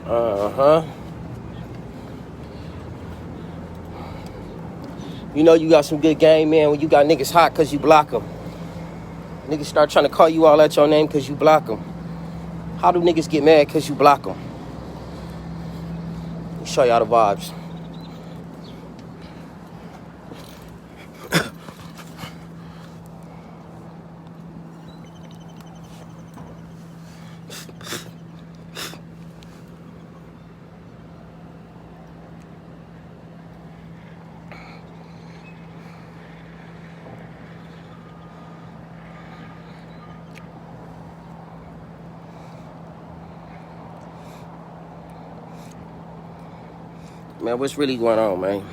Uh-huh. You know you got some good game, man, when you got niggas hot because you block them. Niggas start trying to call you all out your name because you block them. How do niggas get mad because you block them? Let me show y'all the vibes. Man, what's really going on, man?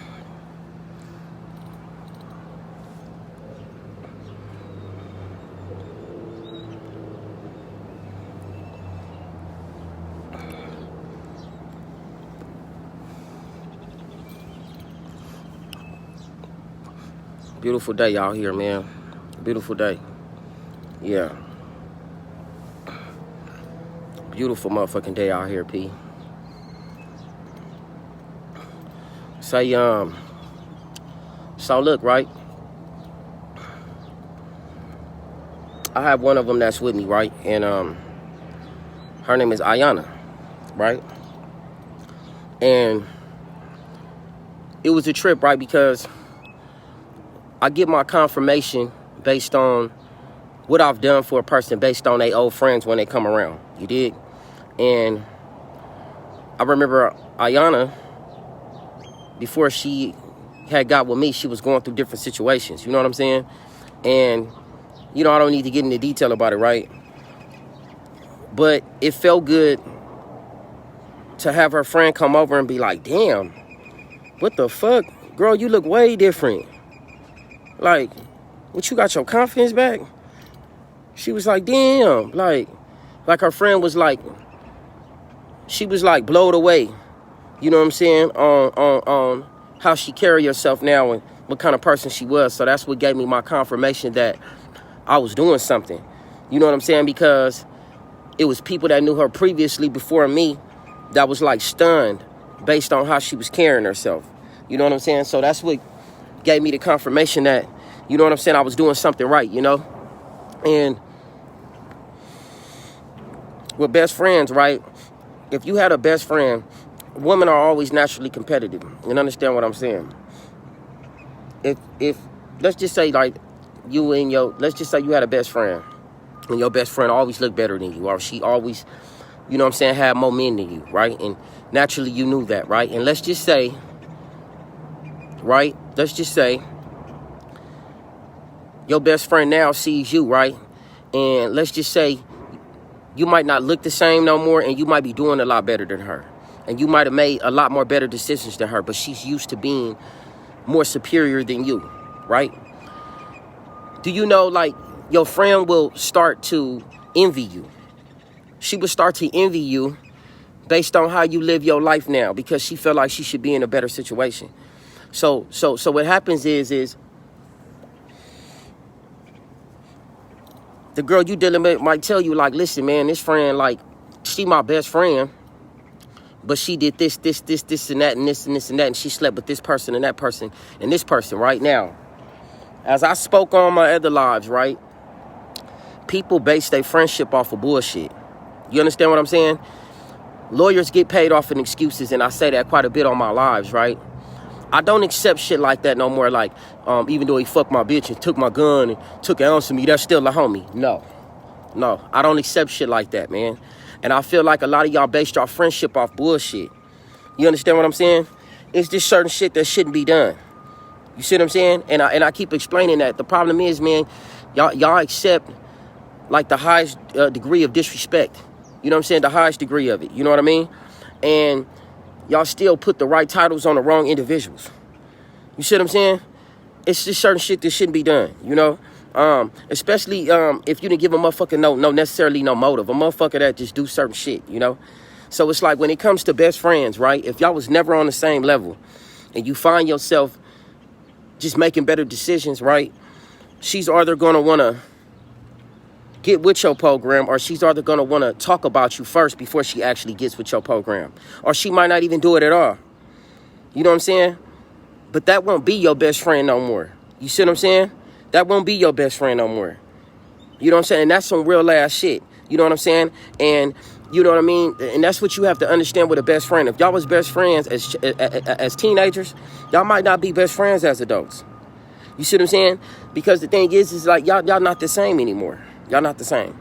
Beautiful day out here, man. Beautiful day. Yeah. Beautiful motherfucking day out here, P. Say, so look, right? I have one of them that's with me, right? And her name is Ayana, right? And it was a trip, right? Because I get my confirmation based on what I've done for a person based on their old friends when they come around. You dig? And I remember Ayana, before she had got with me, she was going through different situations. You know what I'm saying? And, you know, I don't need to get into detail about it, right? But it felt good to have her friend come over and be like, damn, what the fuck? Girl, you look way different. Like, what, you got your confidence back? She was like, damn. Like her friend was like, she was like blown away. You know what I'm saying? On how she carry herself now and what kind of person she was. So that's what gave me my confirmation that I was doing something. You know what I'm saying? Because it was people that knew her previously before me that was like stunned based on how she was carrying herself. You know what I'm saying? So that's what gave me the confirmation that, you know what I'm saying, I was doing something right, you know? And with best friends, right? If you had a best friend, women are always naturally competitive. You understand what I'm saying? If let's just say like let's just say you had a best friend and your best friend always looked better than you, or she always, you know what I'm saying, had more men than you, right? And naturally you knew that, right? And let's just say, right? Let's just say your best friend now sees you, right? And let's just say you might not look the same no more and you might be doing a lot better than her. And you might have made a lot more better decisions than her, but she's used to being more superior than you, right? Do you know, like, your friend will start to envy you. She will start to envy you based on how you live your life now because she felt like she should be in a better situation. So what happens is the girl you dealing with might tell you, like, listen, man, this friend, like, she my best friend, but she did this, and that, and this, and this, and that, and she slept with this person and that person and this person right now. As I spoke on my other lives, right, people base their friendship off of bullshit. You understand what I'm saying? Lawyers get paid off in excuses, and I say that quite a bit on my lives, right? I don't accept shit like that no more. Like, even though he fucked my bitch and took my gun and took an ounce of me, that's still a homie. No, I don't accept shit like that, man. And I feel like a lot of y'all based your friendship off bullshit. You understand what I'm saying? It's just certain shit that shouldn't be done. You see what I'm saying? And I keep explaining that. The problem is, man, y'all accept like the highest degree of disrespect. You know what I'm saying? The highest degree of it. You know what I mean? And y'all still put the right titles on the wrong individuals. You see what I'm saying? It's just certain shit that shouldn't be done, you know? Especially if you didn't give a motherfucker no necessarily no motive. A motherfucker that just do certain shit, you know? So it's like when it comes to best friends, right? If y'all was never on the same level and you find yourself just making better decisions, right? She's either gonna wanna get with your program, or she's either going to want to talk about you first before she actually gets with your program. Or she might not even do it at all. You know what I'm saying? But that won't be your best friend no more. You see what I'm saying? That won't be your best friend no more. You know what I'm saying? And that's some real ass shit. You know what I'm saying? And you know what I mean? And that's what you have to understand with a best friend. If y'all was best friends as teenagers, y'all might not be best friends as adults. You see what I'm saying? Because the thing is like y'all not the same anymore. Y'all not the same.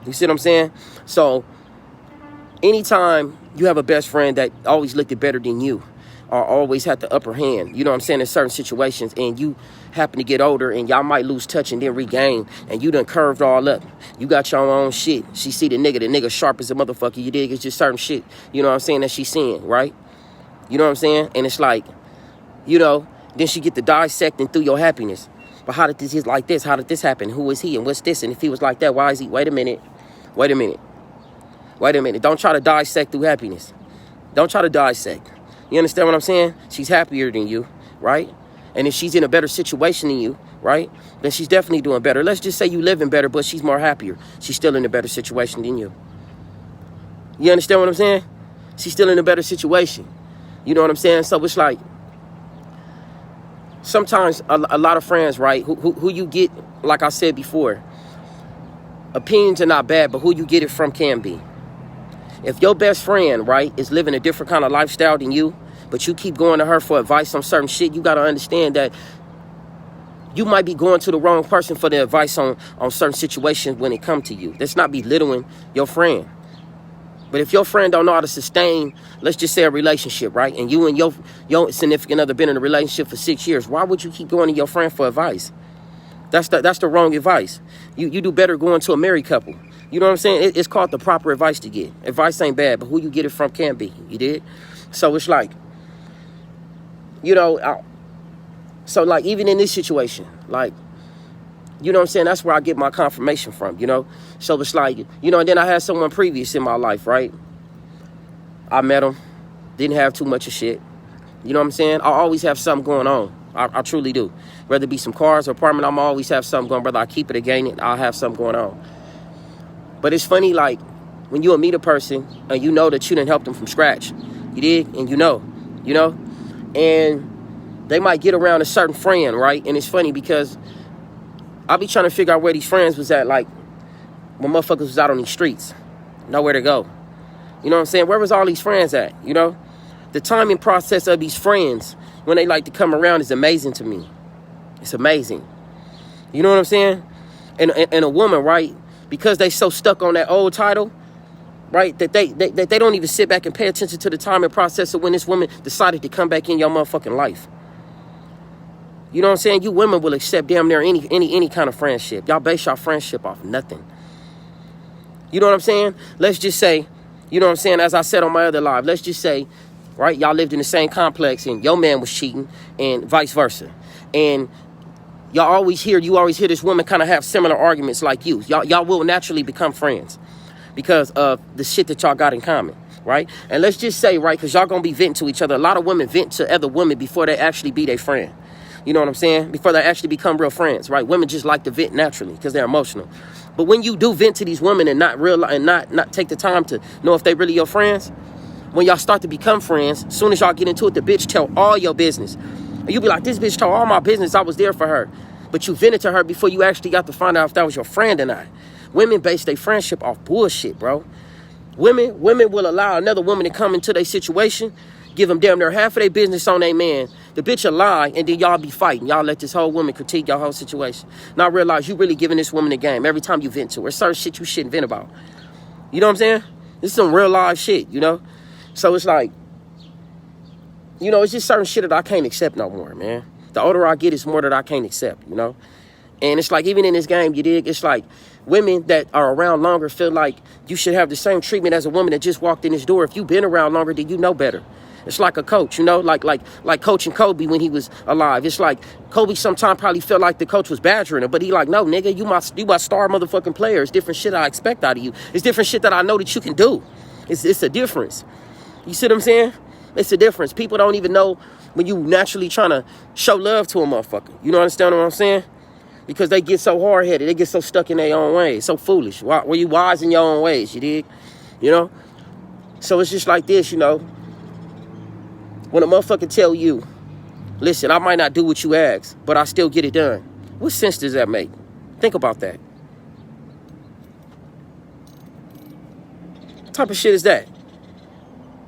You see what I'm saying? So anytime you have a best friend that always looked it better than you, or always had the upper hand, you know what I'm saying, in certain situations, and you happen to get older and y'all might lose touch and then regain, and you done curved all up. You got your own shit. She see the nigga sharp as a motherfucker. You dig? It's just certain shit, you know what I'm saying, that she's seeing, right? You know what I'm saying? And it's like, you know, then she get to dissecting through your happiness. But how did this is like this? How did this happen? Who is he? And what's this? And if he was like that, why is he? Wait a minute. Don't try to dissect through happiness. Don't try to dissect. You understand what I'm saying? She's happier than you, right? And if she's in a better situation than you, right, then she's definitely doing better. Let's just say you living better, but she's more happier. She's still in a better situation than you. You understand what I'm saying? She's still in a better situation. You know what I'm saying? So it's like, sometimes a lot of friends, right, who you get, like I said before, opinions are not bad, but who you get it from can be. If your best friend, right, is living a different kind of lifestyle than you, but you keep going to her for advice on certain shit, you got to understand that you might be going to the wrong person for the advice on certain situations when it comes to you. Let's not belittling your friend. But if your friend don't know how to sustain, let's just say a relationship, right, and you and your significant other been in a relationship for 6 years, why would you keep going to your friend for advice? That's the wrong advice. You do better going to a married couple. You know what I'm saying? It's called the proper advice to get. Advice ain't bad, but who you get it from can be. You did? So it's like, you know, so like even in this situation, like, you know what I'm saying? That's where I get my confirmation from, you know? So it's like, you know, and then I had someone previous in my life, right? I met him, didn't have too much of shit. You know what I'm saying? I always have something going on. I truly do. Whether it be some cars or apartment, I'm always have something going. Whether I keep it or gain it, I'll have something going on. But it's funny, like, when you meet a person and you know that you didn't help them from scratch. You did? And you know? And they might get around a certain friend, right? And it's funny because I be trying to figure out where these friends was at, like, when motherfuckers was out on these streets. Nowhere to go. You know what I'm saying? Where was all these friends at, you know? The timing process of these friends, when they like to come around, is amazing to me. It's amazing. You know what I'm saying? And a woman, right, because they so stuck on that old title, right, that they don't even sit back and pay attention to the timing process of when this woman decided to come back in your motherfucking life. You know what I'm saying? You women will accept damn near any kind of friendship. Y'all base your friendship off nothing. You know what I'm saying? Let's just say, you know what I'm saying, as I said on my other live, let's just say, right, y'all lived in the same complex and your man was cheating and vice versa. And you always hear this woman kind of have similar arguments like you. Y'all will naturally become friends because of the shit that y'all got in common, right? And let's just say, right, because y'all going to be venting to each other. A lot of women vent to other women before they actually be their friend. You know what I'm saying? Before they actually become real friends, right? Women just like to vent naturally because they're emotional. But when you do vent to these women and not take the time to know if they really your friends, when y'all start to become friends, as soon as y'all get into it, the bitch tell all your business. And you be like, this bitch told all my business. I was there for her. But you vented to her before you actually got to find out if that was your friend or not. Women base their friendship off bullshit, bro. Women will allow another woman to come into their situation, give them damn near half of their business on their man. The bitch will lie, and then y'all be fighting. Y'all let this whole woman critique your whole situation. Now realize you really giving this woman a game every time you vent to her. Certain shit you shouldn't vent about. You know what I'm saying? This is some real live shit, you know? So it's like, you know, it's just certain shit that I can't accept no more, man. The older I get, it's more that I can't accept, you know? And it's like, even in this game, you dig? It's like women that are around longer feel like you should have the same treatment as a woman that just walked in this door. If you've been around longer, then you know better. It's like a coach, you know, like coaching Kobe when he was alive. It's like Kobe sometimes probably felt like the coach was badgering him, but he like, no, nigga, you my star motherfucking player. It's different shit I expect out of you. It's different shit that I know that you can do. It's a difference. You see what I'm saying? It's a difference. People don't even know when you naturally trying to show love to a motherfucker. You know, understand what I'm saying? Because they get so hard-headed. They get so stuck in their own ways. So foolish. Were you wise in your own ways? You dig? You know? So it's just like this, you know. When a motherfucker tell you, listen, I might not do what you ask, but I still get it done. What sense does that make? Think about that. What type of shit is that?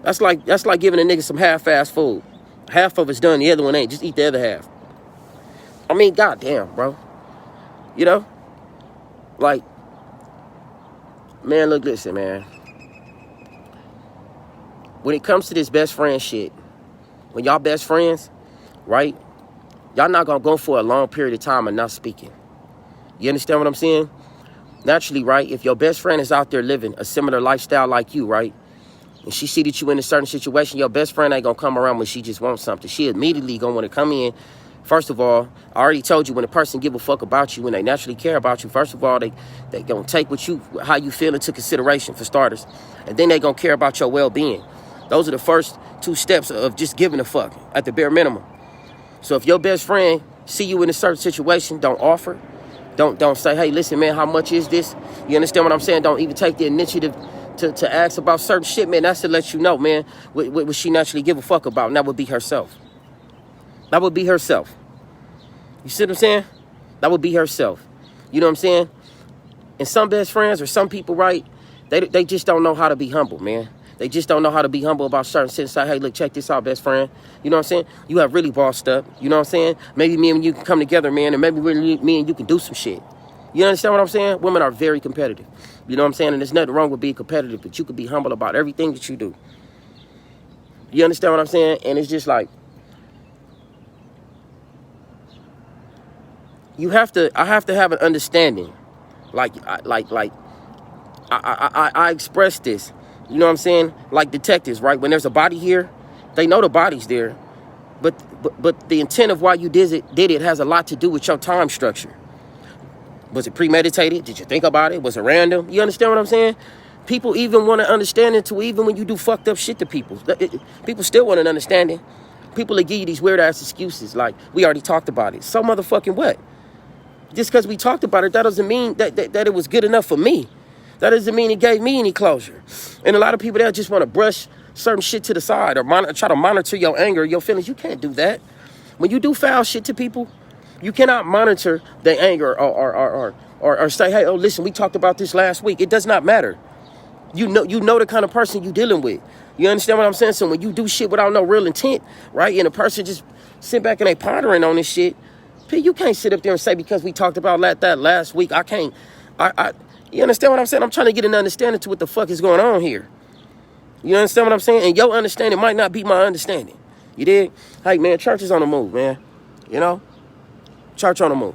That's like giving a nigga some half-ass food. Half of it's done, the other one ain't. Just eat the other half. I mean, goddamn, bro. You know? Like, man, look, listen, man. When it comes to this best friend shit, when y'all best friends, right? Y'all not gonna go for a long period of time and not speaking. You understand what I'm saying? Naturally, right? If your best friend is out there living a similar lifestyle like you, right? And she see that you in a certain situation, your best friend ain't gonna come around when she just wants something. She immediately gonna want to come in. First of all, I already told you, when a person give a fuck about you, when they naturally care about you, first of all, they gonna take how you feel into consideration, for starters. And then they gonna care about your well-being. Those are the first two steps of just giving a fuck, at the bare minimum. So if your best friend see you in a certain situation, don't offer. Don't say, hey, listen, man, how much is this? You understand what I'm saying? Don't even take the initiative to ask about certain shit, man. That's to let you know, man, what she naturally give a fuck about. And that would be herself. That would be herself. You see what I'm saying? That would be herself. You know what I'm saying? And some best friends or some people, right, they just don't know how to be humble, man. They just don't know how to be humble about certain shit. Say, hey, look, check this out, best friend. You know what I'm saying? You have really bossed up. You know what I'm saying? Maybe me and you can come together, man, and maybe really me and you can do some shit. You understand what I'm saying? Women are very competitive. You know what I'm saying? And there's nothing wrong with being competitive, but you could be humble about everything that you do. You understand what I'm saying? And it's just like, I have to have an understanding. I express this. You know what I'm saying? Like detectives, right? When there's a body here, they know the body's there. But the intent of why you did it has a lot to do with your time structure. Was it premeditated? Did you think about it? Was it random? You understand what I'm saying? People even want to understand it too, even when you do fucked up shit to people. People still want an understanding. People that give you these weird ass excuses like, we already talked about it. So motherfucking what? Just because we talked about it, that doesn't mean that it was good enough for me. That doesn't mean it gave me any closure. And a lot of people, they'll just want to brush certain shit to the side or try to monitor your anger, your feelings. You can't do that. When you do foul shit to people, you cannot monitor their anger or say, hey, oh, listen, we talked about this last week. It does not matter. You know the kind of person you're dealing with. You understand what I'm saying? So when you do shit without no real intent, right, and a person just sit back and they pondering on this shit, you can't sit up there and say, because we talked about that last week, I can't. You understand what I'm saying? I'm trying to get an understanding to what the fuck is going on here. You understand what I'm saying? And your understanding might not be my understanding. You dig? Hey, man, church is on the move, man. You know? Church on the move.